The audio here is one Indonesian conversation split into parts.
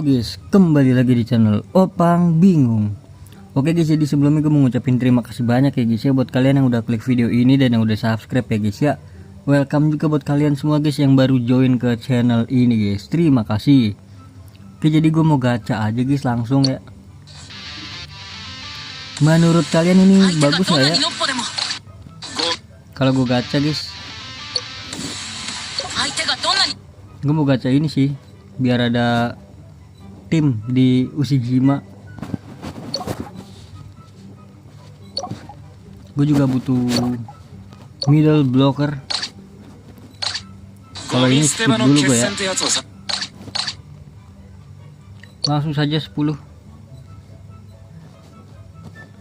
Halo guys, kembali lagi di channel Opang Bingung. Oke guys, jadi sebelumnya gue mau ngucapin terima kasih banyak ya guys ya buat kalian yang udah klik video ini dan yang udah subscribe ya guys ya. Welcome juga buat kalian semua guys yang baru join ke channel ini guys. Terima kasih. Oke, jadi gue mau gacha aja guys langsung ya. Menurut kalian ini bagus gak ya kalau gue gacha guys? Gue mau gacha ini sih biar ada tim di Ushijima. Gue juga butuh middle blocker. Kalau ini skip dulu gue ya. Langsung saja 10.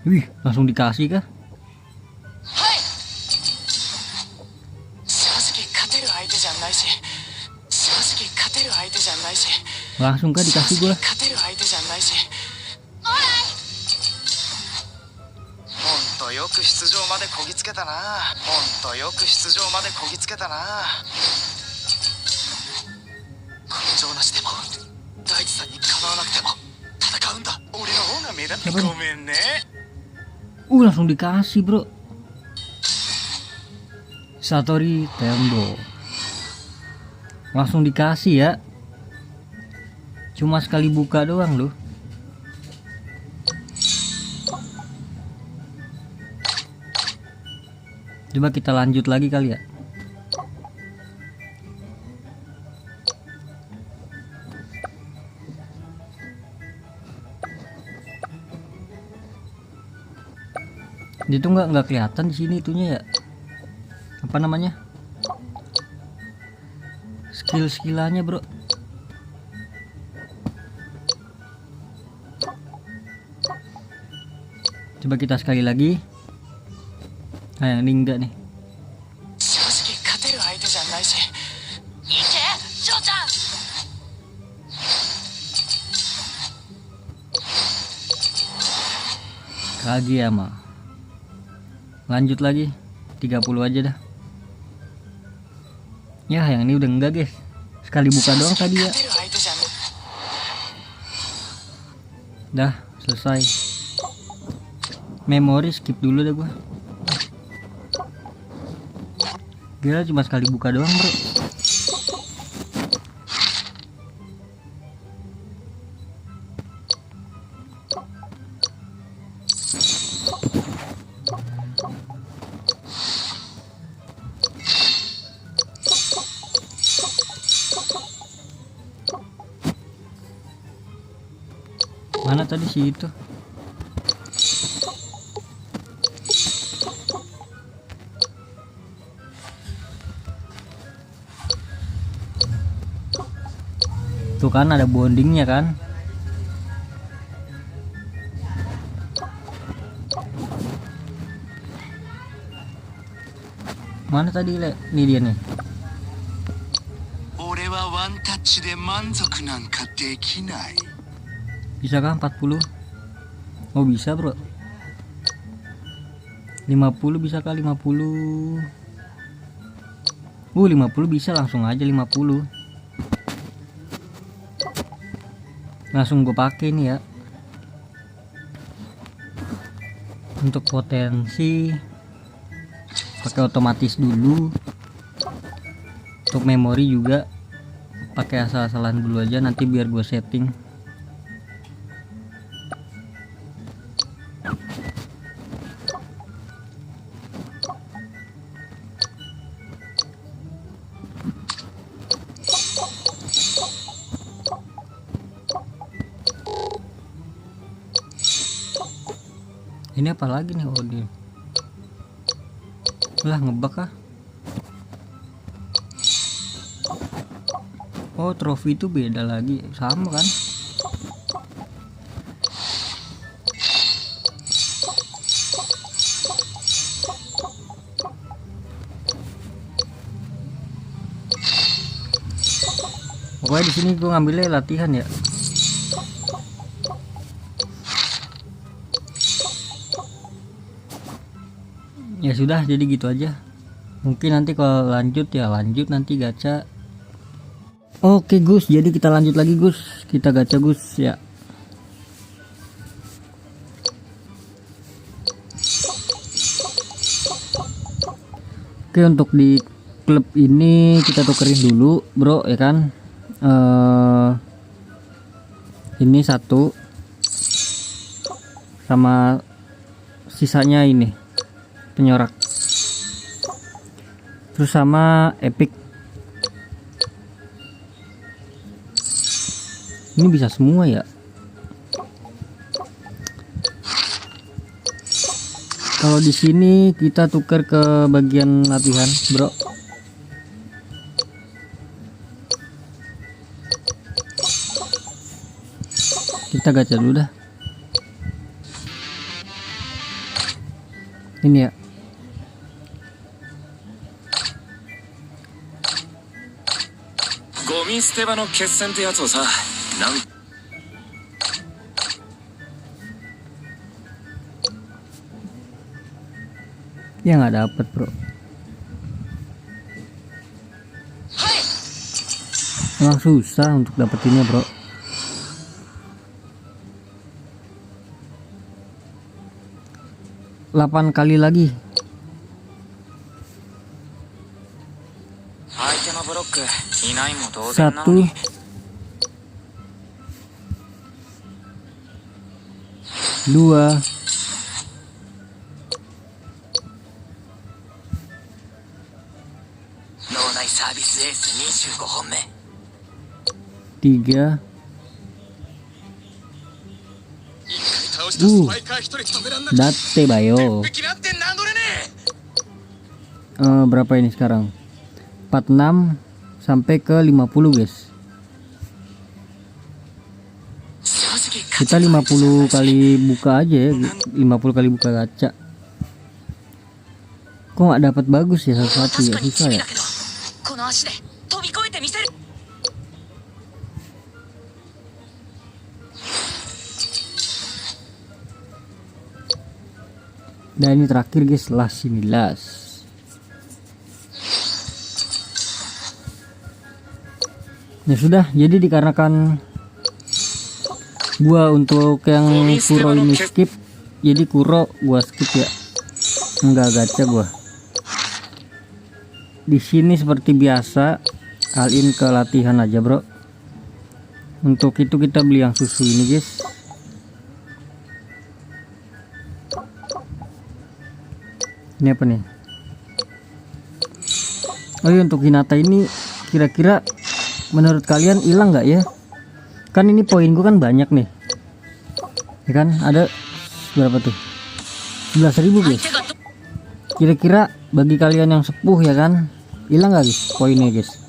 Wih, langsung dikasih kah? Langsung kah dikasih gue? Langsung dikasih bro. Satori Tembo. Langsung dikasih ya. Cuma sekali buka doang loh. Coba kita lanjut lagi kali ya. Itu nggak kelihatan di sini itunya ya. Apa namanya? Skill-skillannya bro. Coba kita sekali lagi. Nah, yang ini enggak nih. Kageyama. Lanjut lagi 30 aja dah. Ya yang ini udah enggak guys. Sekali buka doang tadi ya. Dah selesai. Memori skip dulu deh gua. Gila cuma sekali buka doang bro. Mana tadi sih itu? Tuh kan ada bondingnya kan? Mana tadi le? Ini dia nih. Bisa kah 40? Oh bisa bro. 50 bisa kah 50? 50 bisa langsung aja 50. Langsung gue pakai nih ya. Untuk potensi pakai otomatis dulu. Untuk memori juga pakai asal-asalan dulu aja, nanti biar gue setting. Ini apa lagi nih? Oh dia lah ngebug kah? Oh trofi itu beda lagi, sama kan? Pokoknya di sini gue ngambilnya latihan ya. Ya sudah, jadi gitu aja. Mungkin nanti kalau lanjut ya lanjut nanti gacha. Oke Gus, jadi kita lanjut lagi Gus. Kita gacha Gus ya. Oke, untuk di klub ini kita tukerin dulu bro ya kan. Ini satu sama sisanya ini penyorak, terus sama epic. Ini bisa semua ya. Kalau di sini kita tuker ke bagian latihan, bro. Kita gacha dulu dah. Ini ya. Ya nggak dapet bro. Emang susah untuk dapetinnya bro. Delapan kali lagi. Satu, dua, tiga, date bayo. Berapa ini sekarang? 46 sampai ke 50 guys. Kita 50 kali buka aja ya, 50 kali buka gacha. Kok nggak dapat bagus ya satu-satu ya, susah ya. Dan ini terakhir guys, last ini last. Ya sudah, jadi dikarenakan gua untuk yang Kuro ini skip, jadi Kuro gua skip ya, enggak gacha gua. Di sini seperti biasa, all-in ke latihan aja bro. Untuk itu kita beli yang susu ini guys. Ini apa nih? Oh iya, untuk Hinata ini kira-kira menurut kalian hilang nggak ya? Kan ini poin gua kan banyak nih, ya kan? Ada berapa tuh? 11.000 guys. Kira-kira bagi kalian yang sepuh ya kan, hilang nggak guys poinnya guys?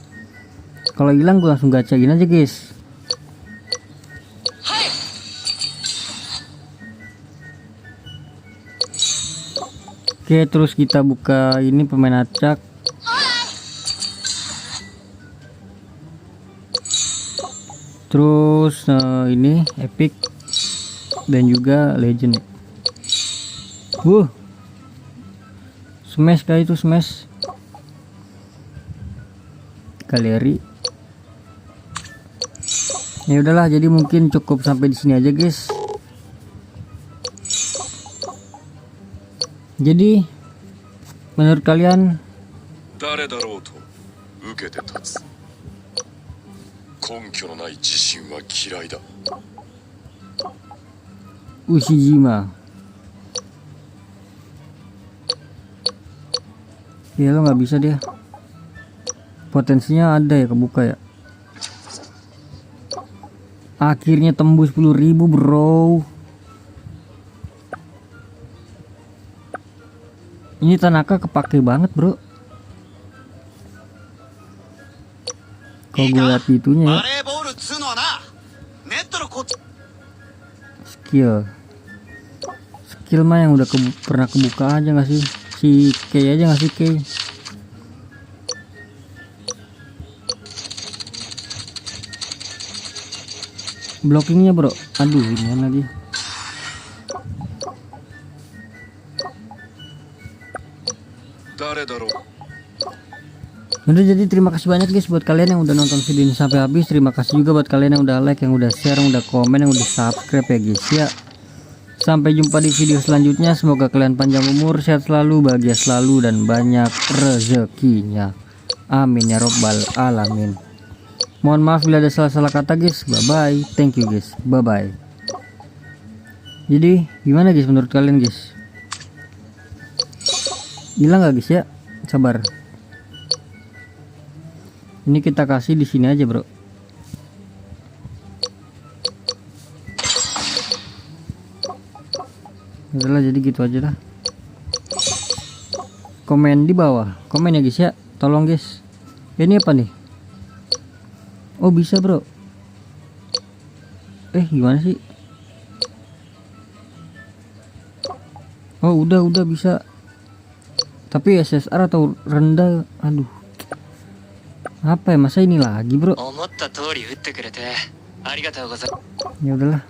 Kalau hilang gua langsung gacain aja guys. Oke, terus kita buka ini pemain acak. Terus ini epic dan juga legend. Smash kayak itu, smash. Galeri. Ya udahlah, jadi mungkin cukup sampai di sini aja guys. Jadi menurut kalian Ushijima, ya lo nggak bisa dia, potensinya ada ya, kebuka ya. Akhirnya tembus 10.000 bro. Ini Tanaka kepake banget bro. Kalau gue lihat itunya ya. Skill mah yang udah pernah kebuka aja nggak sih? Si Kei aja nggak sih Kei? Blockingnya bro, aduh ini lagi. Udah, jadi terima kasih banyak guys buat kalian yang udah nonton video ini sampai habis. Terima kasih juga buat kalian yang udah like, yang udah share, yang udah komen, yang udah subscribe ya guys ya. Sampai jumpa di video selanjutnya. Semoga kalian panjang umur, sehat selalu, bahagia selalu, dan banyak rezekinya. Amin ya robbal alamin. Mohon maaf bila ada salah-salah kata guys. Bye bye. Thank you guys. Bye bye. Jadi gimana guys menurut kalian guys? Hilang gak guys ya? Sabar. Ini kita kasih di sini aja bro. Udahlah, jadi gitu aja lah. Komen di bawah, komen ya guys ya, tolong guys. Ini apa nih? Oh bisa bro. Gimana sih? Oh udah bisa. Tapi SSR atau rendah? Aduh. Apa ya, masa ini lagi bro? Ya udahlah.